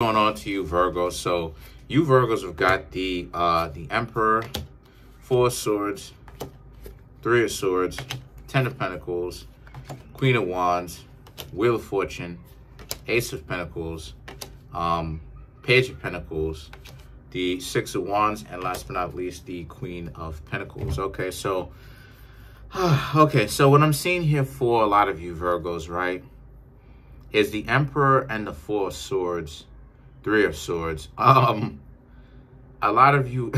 Going on to you, Virgo. So you Virgos have got the Emperor, Four of Swords, Three of Swords, Ten of Pentacles, Queen of Wands, Wheel of Fortune, Ace of Pentacles, Page of Pentacles, the Six of Wands, and last but not least, the Queen of Pentacles. Okay, so what I'm seeing here for a lot of you Virgos, right, is the Emperor and the Four of Swords, Three of Swords. A lot of you,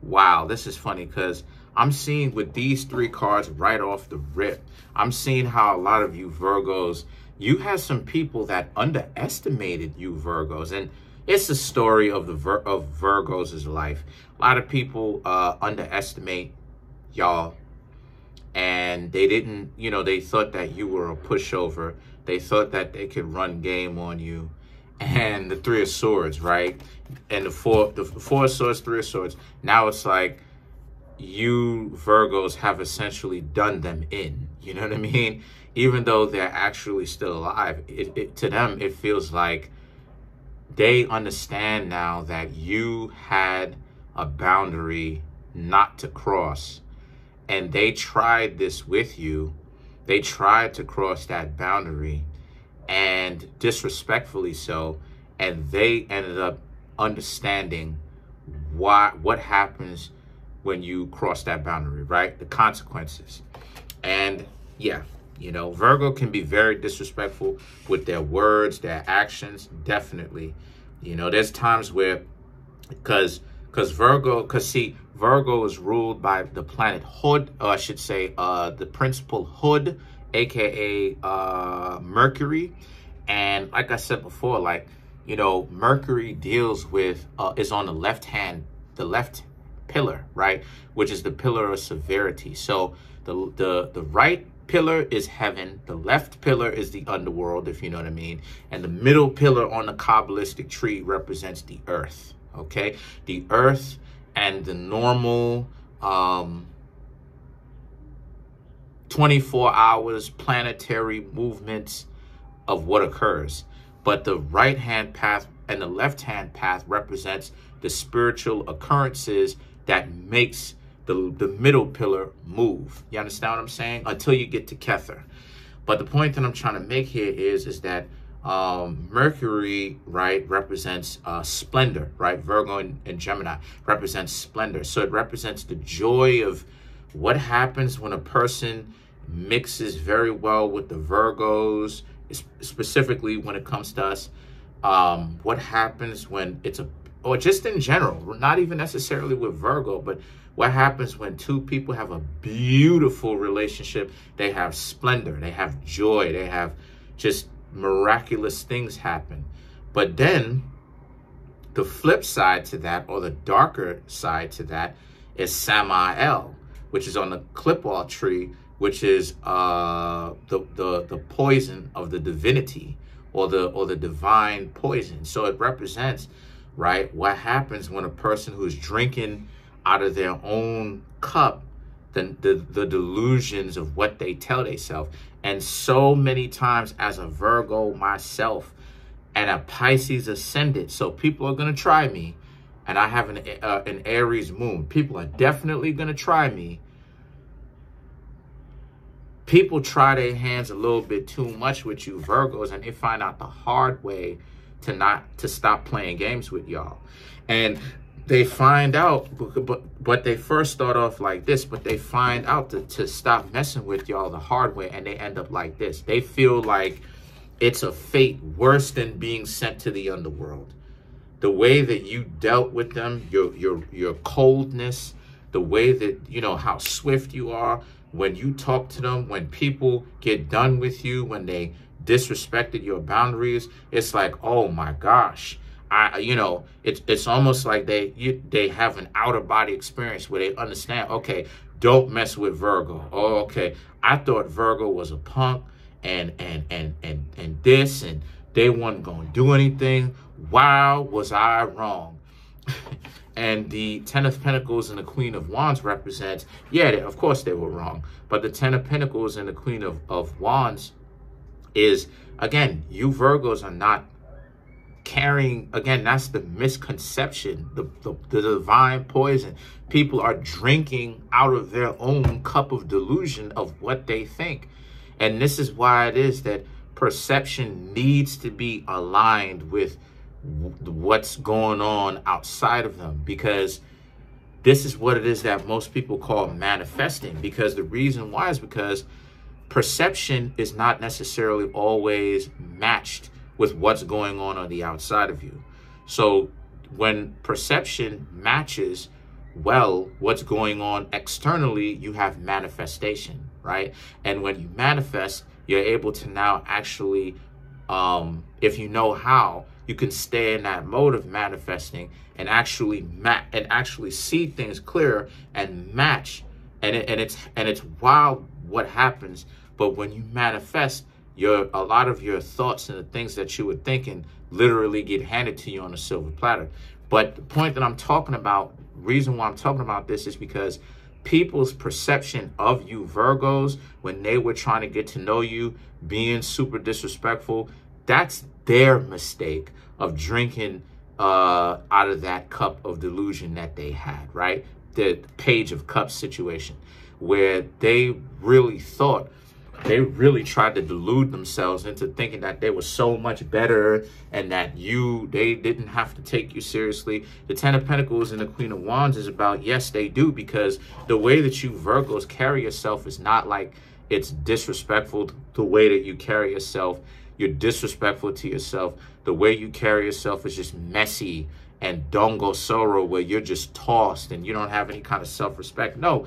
wow, this is funny because I'm seeing with these three cards right off the rip, I'm seeing how a lot of you Virgos, you have some people that underestimated you Virgos, and it's the story of Virgos' life. A lot of people underestimate y'all, and they didn't, they thought that you were a pushover. They thought that they could run game on you. And the Three of Swords, right? And the four of Swords, Three of Swords. Now it's like you Virgos have essentially done them in. You know what I mean? Even though they're actually still alive, to them, it feels like they understand now that you had a boundary not to cross. And they tried this with you. They tried to cross that boundary, and disrespectfully so, and they ended up understanding what happens when you cross that boundary, right? The consequences. And yeah, Virgo can be very disrespectful with their words, their actions, definitely. There's times where, because Virgo is ruled by the planet Hood, or I should say the principal Hood, aka Mercury. And like I said before, Mercury deals with is on the left pillar, right, which is the pillar of severity. So the right pillar is heaven, the left pillar is the underworld, if you know what I mean, and the middle pillar on the Kabbalistic tree represents the earth. Okay, the earth and the normal 24 hours planetary movements of what occurs. But the right-hand path and the left-hand path represents the spiritual occurrences that makes the middle pillar move. You understand what I'm saying? Until you get to Kether. But the point that I'm trying to make here is that Mercury, right, represents splendor, right? Virgo and Gemini represents splendor. So it represents the joy of what happens when a person mixes very well with the Virgos, specifically when it comes to us. What happens when or just in general, not even necessarily with Virgo, but what happens when two people have a beautiful relationship? They have splendor, they have joy, they have just miraculous things happen. But then the flip side to that, or the darker side to that, is Samael, which is on the clipboard tree, which is the poison of the divinity, or the divine poison. So it represents, right, what happens when a person who's drinking out of their own cup, the delusions of what they tell themselves. And so many times as a Virgo myself and a Pisces ascendant, so people are going to try me, and I have an Aries moon. People are definitely going to try me. People try their hands a little bit too much with you Virgos, and they find out the hard way to stop playing games with y'all. And they find out, but they first start off like this, but they find out to stop messing with y'all the hard way, and they end up like this. They feel like it's a fate worse than being sent to the underworld. The way that you dealt with them, your coldness, the way that, how swift you are when you talk to them, when people get done with you, when they disrespected your boundaries, it's like, oh my gosh. It's almost like they have an outer body experience where they understand, okay, don't mess with Virgo. Oh, okay, I thought Virgo was a punk and this, and they weren't going to do anything. Wow, was I wrong? And the Ten of Pentacles and the Queen of Wands represents, of course they were wrong. But the Ten of Pentacles and the Queen of Wands is, again, you Virgos are not carrying, again, that's the misconception, the divine poison. People are drinking out of their own cup of delusion of what they think. And this is why it is that perception needs to be aligned with what's going on outside of them, because this is what it is that most people call manifesting. Because the reason why is because perception is not necessarily always matched with what's going on the outside of you. So when perception matches well what's going on externally, you have manifestation, right? And when you manifest, you're able to now actually, if you know how, you can stay in that mode of manifesting and actually see things clearer and match. And it's wild what happens. But when you manifest, a lot of your thoughts and the things that you were thinking literally get handed to you on a silver platter. But the point that I'm talking about, reason why I'm talking about this, is because people's perception of you Virgos, when they were trying to get to know you, being super disrespectful, that's their mistake of drinking out of that cup of delusion that they had, right? The Page of Cups situation, where they really tried to delude themselves into thinking that they were so much better and that they didn't have to take you seriously. The Ten of Pentacles and the Queen of Wands is about, yes, they do, because the way that you Virgos carry yourself is not like it's disrespectful. The way that you carry yourself, you're disrespectful to yourself. The way you carry yourself is just messy and dongo sorrow, where you're just tossed and you don't have any kind of self-respect. No.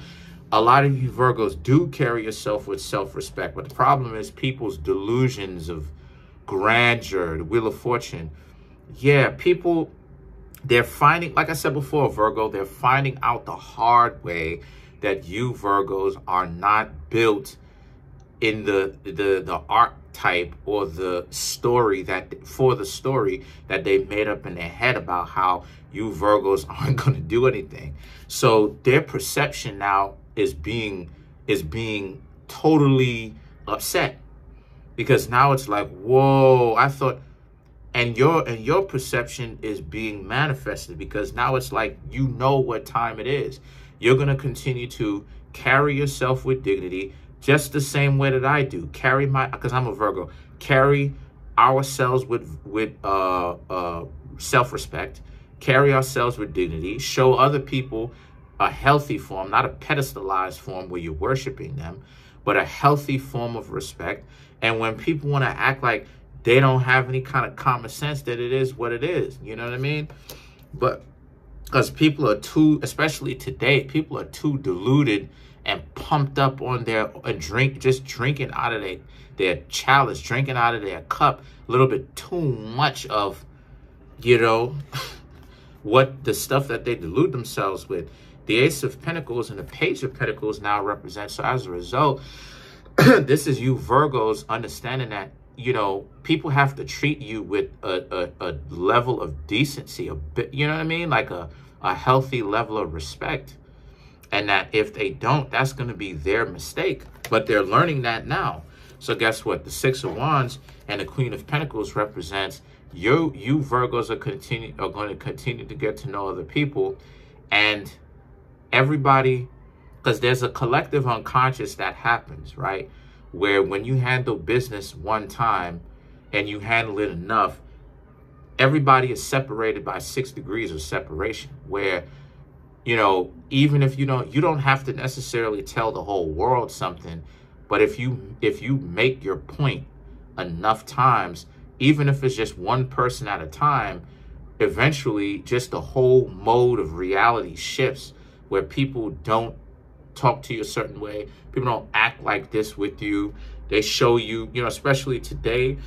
A lot of you Virgos do carry yourself with self-respect, but the problem is people's delusions of grandeur, the Wheel of Fortune. Yeah, people, they're finding, like I said before, Virgo, they're finding out the hard way that you Virgos are not built in the archetype or the story that they made up in their head about how you Virgos aren't going to do anything. So their perception now is being totally upset, because now it's like, whoa, I thought, and your perception is being manifested, because now it's like, you know what time it is. You're going to continue to carry yourself with dignity, just the same way that I do. Because I'm a Virgo, carry ourselves with self-respect, carry ourselves with dignity, show other people a healthy form, not a pedestalized form where you're worshiping them, but a healthy form of respect. And when people want to act like they don't have any kind of common sense, that it is what it is, you know what I mean? But because people are too, especially today, people are too deluded and pumped up on just drinking out of their chalice, drinking out of their cup, a little bit too much of, what the stuff that they delude themselves with. The Ace of Pentacles and the Page of Pentacles now represent. So as a result, this is you Virgos understanding that, people have to treat you with a level of decency, a bit, you know what I mean? Like a healthy level of respect. And that if they don't, that's going to be their mistake. But they're learning that now. So guess what? The Six of Wands and the Queen of Pentacles represents you Virgos are going to continue to get to know other people. And everybody, because there's a collective unconscious that happens, right? Where when you handle business one time and you handle it enough, everybody is separated by 6 degrees of separation, where, even if you don't have to necessarily tell the whole world something, but if you make your point enough times, even if it's just one person at a time, eventually just the whole mode of reality shifts, where people don't talk to you a certain way. People don't act like this with you. They show you, especially today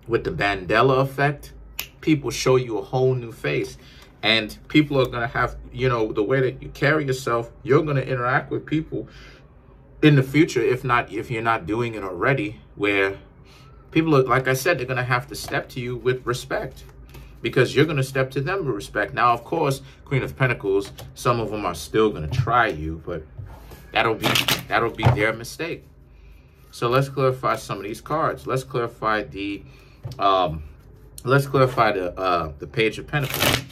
with the Mandela effect, people show you a whole new face. And people are going to have, the way that you carry yourself, you're going to interact with people in the future, if you're not doing it already, where people are, like I said, they're going to have to step to you with respect, because you're going to step to them with respect. Now, of course, Queen of Pentacles, some of them are still going to try you, but that'll be their mistake. So let's clarify some of these cards. Let's clarify the let's clarify the Page of Pentacles.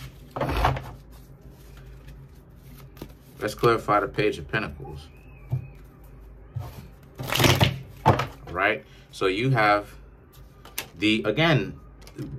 Let's clarify the Page of Pentacles. Right? So you have again,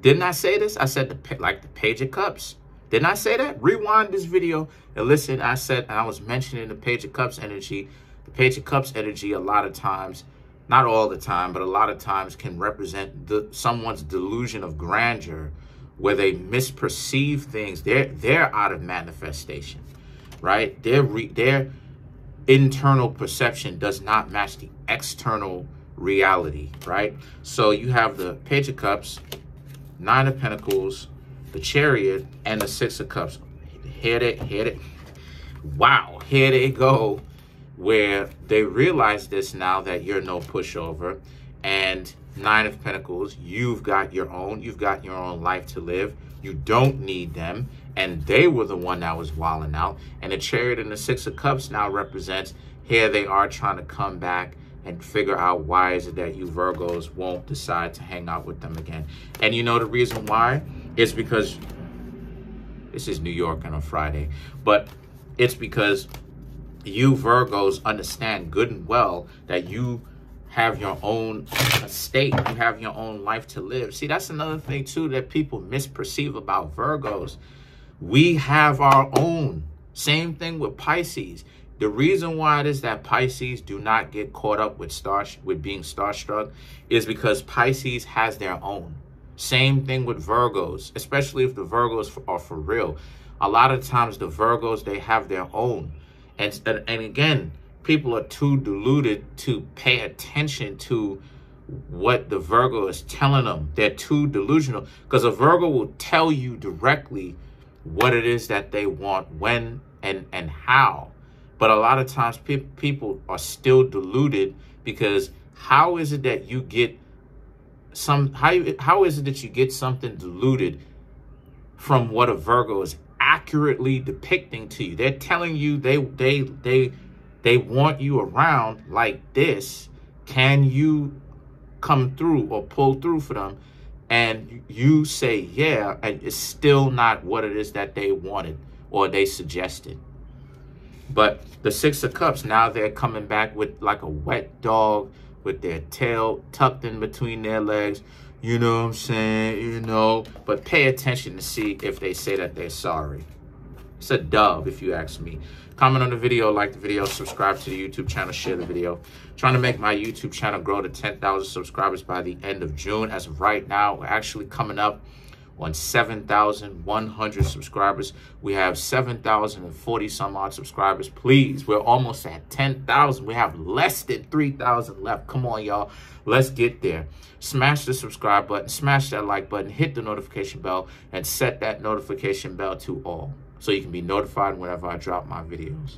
didn't I say this? I said the Page of Cups. Didn't I say that? Rewind this video and listen. I said, I was mentioning the Page of Cups energy. The Page of Cups energy a lot of times, not all the time, but a lot of times can represent someone's delusion of grandeur, where they misperceive things. They're out of manifestation, right? Their internal perception does not match the external reality, right? So you have the Page of Cups, Nine of Pentacles, the Chariot, and the Six of Cups. Here they go, where they realize this now, that you're no pushover. And Nine of Pentacles, you've got your own life to live. You don't need them. And they were the one that was wilding out. And the Chariot and the Six of Cups now represents, here they are trying to come back and figure out why is it that you Virgos won't decide to hang out with them again. And you know the reason why? It's because, this is New York on a Friday, but it's because you Virgos understand good and well that you have your own estate. You have your own life to live. See, that's another thing too that people misperceive about Virgos. We have our own. Same thing with Pisces. The reason why it is that Pisces do not get caught up with being starstruck is because Pisces has their own. Same thing with Virgos, especially if the Virgos are for real. A lot of times the Virgos, they have their own. And again, people are too deluded to pay attention to what the Virgo is telling them. They're too delusional, because a Virgo will tell you directly what it is that they want, when and how. But a lot of times people are still deluded, because how is it that you get how is it that you get something diluted from what a Virgo is accurately depicting to you? They're telling you they want you around like this. Can you come through or pull through for them? And you say yeah, and it's still not what it is that they wanted or they suggested. But the Six of Cups, now they're coming back with like a wet dog with their tail tucked in between their legs. You know what I'm saying? You know, but pay attention to see if they say that they're sorry. It's a dub, if you ask me. Comment on the video, like the video, subscribe to the YouTube channel, share the video. Trying to make my YouTube channel grow to 10,000 subscribers by the end of June. As of right now, we're actually coming up on 7,100 subscribers. We have 7,040 some odd subscribers. Please, we're almost at 10,000. We have less than 3,000 left. Come on, y'all. Let's get there. Smash the subscribe button, smash that like button, hit the notification bell, and set that notification bell to all, so you can be notified whenever I drop my videos.